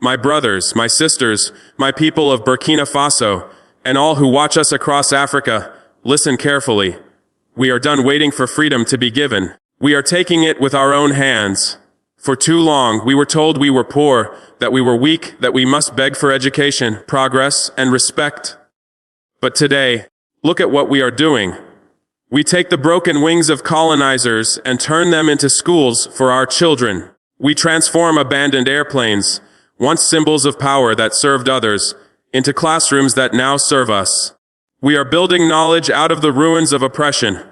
My brothers, my sisters, my people of Burkina Faso, and all who watch us across Africa, listen carefully. We are done waiting for freedom to be given. We are taking it with our own hands. For too long, we were told we were poor, that we were weak, that we must beg for education, progress, and respect. But today, look at what we are doing. We take the broken wings of colonizers and turn them into schools for our children. We transform abandoned airplanes, once symbols of power that served others, into classrooms that now serve us. We are building knowledge out of the ruins of oppression.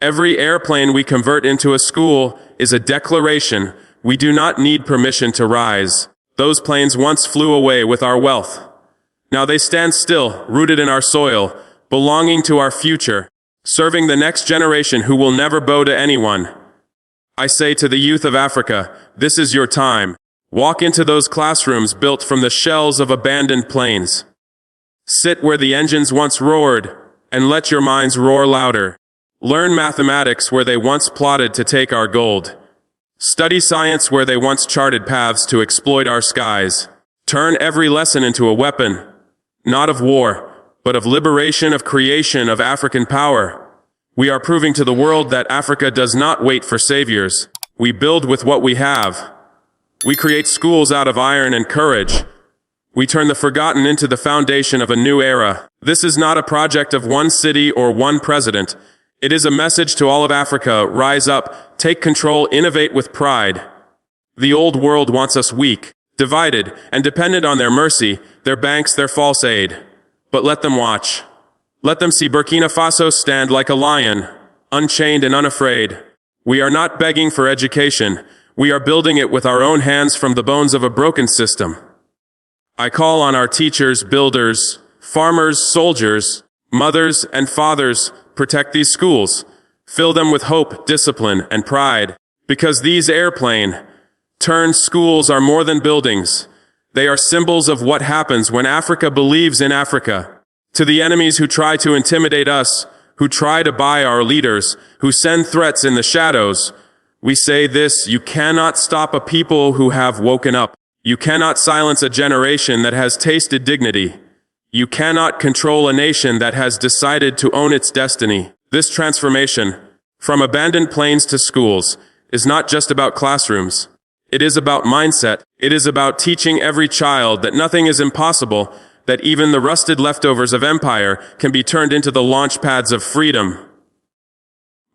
Every airplane we convert into a school is a declaration. We do not need permission to rise. Those planes once flew away with our wealth. Now they stand still, rooted in our soil, belonging to our future, serving the next generation who will never bow to anyone. I say to the youth of Africa, this is your time. Walk into those classrooms built from the shells of abandoned planes. Sit where the engines once roared, and let your minds roar louder. Learn mathematics where they once plotted to take our gold. Study science where they once charted paths to exploit our skies. Turn every lesson into a weapon, not of war, but of liberation, of creation, of African power. We are proving to the world that Africa does not wait for saviors. We build with what we have. We create schools out of iron and courage. We turn the forgotten into the foundation of a new era. This is not a project of one city or one president. It is a message to all of Africa. Rise up, take control, innovate with pride. The old world wants us weak, divided, and dependent on their mercy, their banks, their false aid. But let them watch. Let them see Burkina Faso stand like a lion, unchained and unafraid. We are not begging for education. We are building it with our own hands from the bones of a broken system. I call on our teachers, builders, farmers, soldiers, mothers, and fathers, protect these schools. Fill them with hope, discipline, and pride. Because these airplane-turned schools are more than buildings. They are symbols of what happens when Africa believes in Africa. To the enemies who try to intimidate us, who try to buy our leaders, who send threats in the shadows, we say this: you cannot stop a people who have woken up. You cannot silence a generation that has tasted dignity. You cannot control a nation that has decided to own its destiny. This transformation, from abandoned planes to schools, is not just about classrooms. It is about mindset. It is about teaching every child that nothing is impossible, that even the rusted leftovers of empire can be turned into the launch pads of freedom.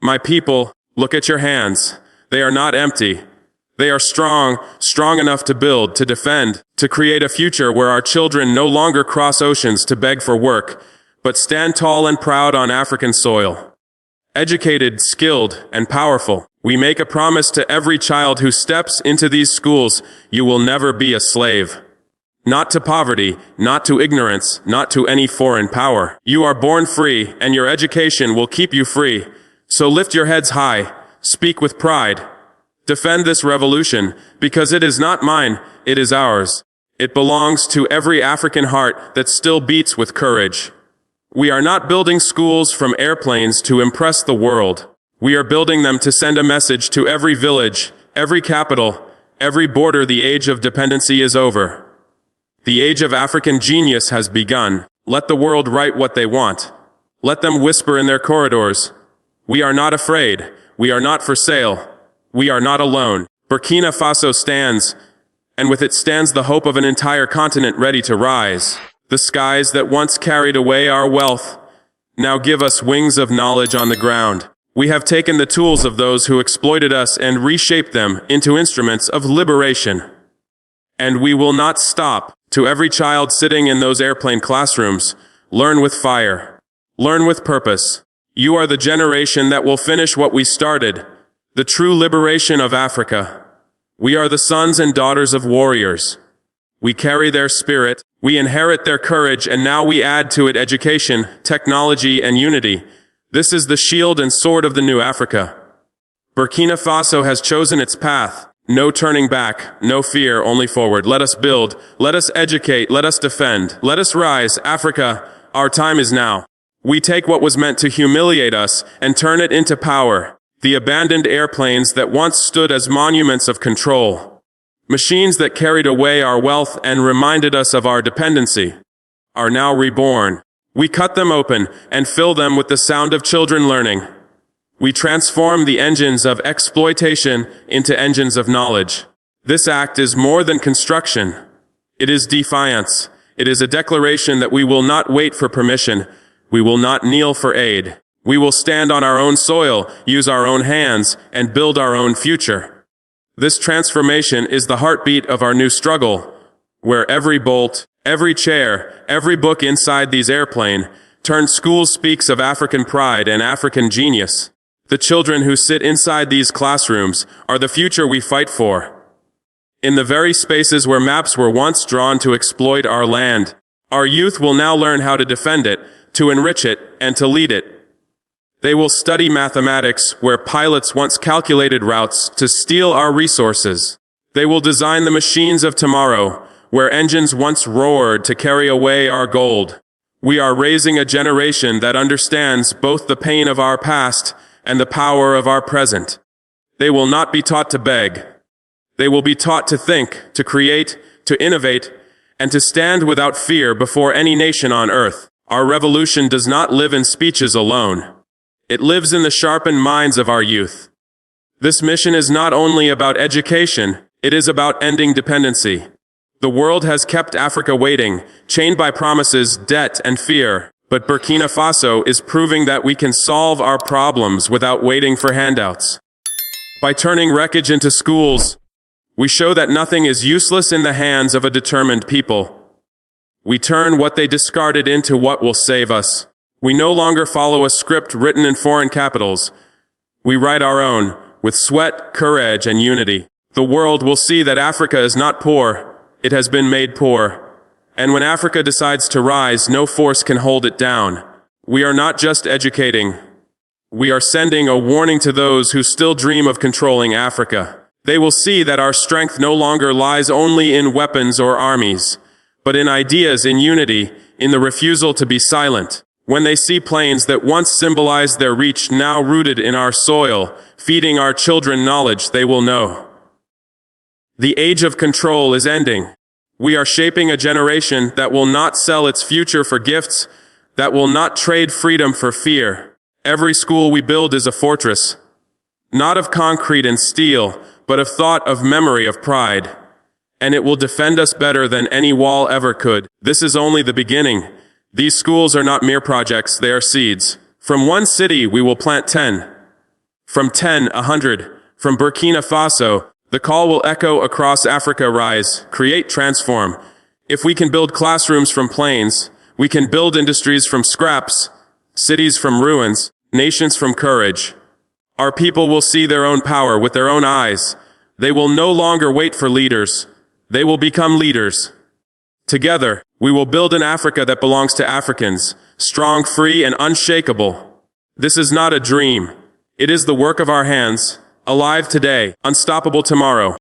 My people, look at your hands. They are not empty. They are strong enough to build, to defend, to create a future where our children no longer cross oceans to beg for work, but stand tall and proud on African soil. Educated, skilled, and powerful, we make a promise to every child who steps into these schools: you will never be a slave. Not to poverty, not to ignorance, not to any foreign power. You are born free, and your education will keep you free. So lift your heads high, speak with pride. Defend this revolution, because it is not mine, it is ours. It belongs to every African heart that still beats with courage. We are not building schools from airplanes to impress the world. We are building them to send a message to every village, every capital, every border. The age of dependency is over. The age of African genius has begun. Let the world write what they want. Let them whisper in their corridors. We are not afraid. We are not for sale. We are not alone. Burkina Faso stands, and with it stands the hope of an entire continent ready to rise. The skies that once carried away our wealth now give us wings of knowledge on the ground. We have taken the tools of those who exploited us and reshaped them into instruments of liberation. And we will not stop. To every child sitting in those airplane classrooms, learn with fire. Learn with purpose. You are the generation that will finish what we started. The true liberation of Africa. We are the sons and daughters of warriors. We carry their spirit, we inherit their courage, and now we add to it education, technology, and unity. This is the shield and sword of the new Africa. Burkina Faso has chosen its path. No turning back, no fear, only forward. Let us build, let us educate, let us defend, let us rise. Africa, our time is now. We take what was meant to humiliate us and turn it into power. The abandoned airplanes that once stood as monuments of control Machines that carried away our wealth and reminded us of our dependency are now reborn. We cut them open and fill them with the sound of children learning. We transform the engines of exploitation into engines of knowledge. This act is more than construction. It is defiance. It is a declaration that we will not wait for permission. We will not kneel for aid. We will stand on our own soil, use our own hands, and build our own future. This transformation is the heartbeat of our new struggle, where every bolt, every chair, every book inside these airplanes turns schools speaks of African pride and African genius. The children who sit inside these classrooms are the future we fight for. In the very spaces where maps were once drawn to exploit our land, our youth will now learn how to defend it, to enrich it, and to lead it. They will study mathematics where pilots once calculated routes to steal our resources. They will design the machines of tomorrow where engines once roared to carry away our gold. We are raising a generation that understands both the pain of our past and the power of our present. They will not be taught to beg. They will be taught to think, to create, to innovate, and to stand without fear before any nation on earth. Our revolution does not live in speeches alone. It lives in the sharpened minds of our youth. This mission is not only about education, it is about ending dependency. The world has kept Africa waiting, chained by promises, debt, and fear. But Burkina Faso is proving that we can solve our problems without waiting for handouts. By turning wreckage into schools, we show that nothing is useless in the hands of a determined people. We turn what they discarded into what will save us. We no longer follow a script written in foreign capitals. We write our own, with sweat, courage, and unity. The world will see that Africa is not poor. It has been made poor. And when Africa decides to rise, no force can hold it down. We are not just educating. We are sending a warning to those who still dream of controlling Africa. They will see that our strength no longer lies only in weapons or armies, but in ideas, in unity, in the refusal to be silent. When they see plains that once symbolized their reach, now rooted in our soil, feeding our children knowledge, they will know. The age of control is ending. We are shaping a generation that will not sell its future for gifts, that will not trade freedom for fear. Every school we build is a fortress, not of concrete and steel, but of thought, of memory, of pride. And it will defend us better than any wall ever could. This is only the beginning. These schools are not mere projects, they are seeds. From one city, we will plant 10. From 10, 100. From Burkina Faso, the call will echo across Africa: rise, create, transform. If we can build classrooms from plains, we can build industries from scraps, cities from ruins, nations from courage. Our people will see their own power with their own eyes. They will no longer wait for leaders. They will become leaders. Together, we will build an Africa that belongs to Africans, strong, free, and unshakable. This is not a dream. It is the work of our hands, alive today, unstoppable tomorrow.